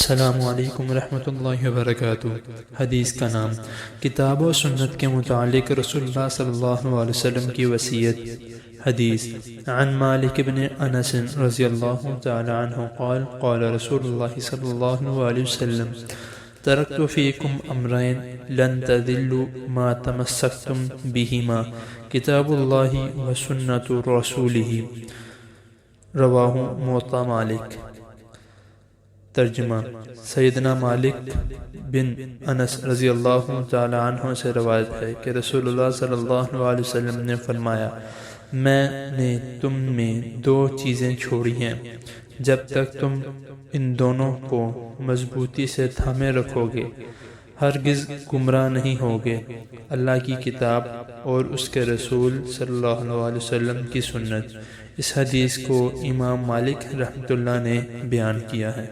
السلام علیکم ورحمۃ اللہ وبرکاتہ۔ حدیث کا نام کتاب و سنت کے متعلق رسول اللہ صلی اللہ علیہ وسلم کی وصیت۔ حدیث عن مالک بن انس رضی اللہ تعالی عنہ قال قال رسول اللہ صلی اللہ علیہ وسلم ترکت فیکم امرین لن تذلوا ما تمسکتم بہما کتاب اللہ و سنت رسولہ، رواہ موطا مالک۔ ترجمہ: سیدنا مالک بن انس رضی اللہ تعالی عنہ سے روایت ہے کہ رسول اللہ صلی اللہ علیہ وسلم نے فرمایا، میں نے تم میں دو چیزیں چھوڑی ہیں، جب تک تم ان دونوں کو مضبوطی سے تھامے رکھو گے ہرگز گمراہ نہیں ہوگے، اللہ کی کتاب اور اس کے رسول صلی اللہ علیہ وسلم کی سنت۔ اس حدیث کو امام مالک رحمۃ اللہ نے بیان کیا ہے۔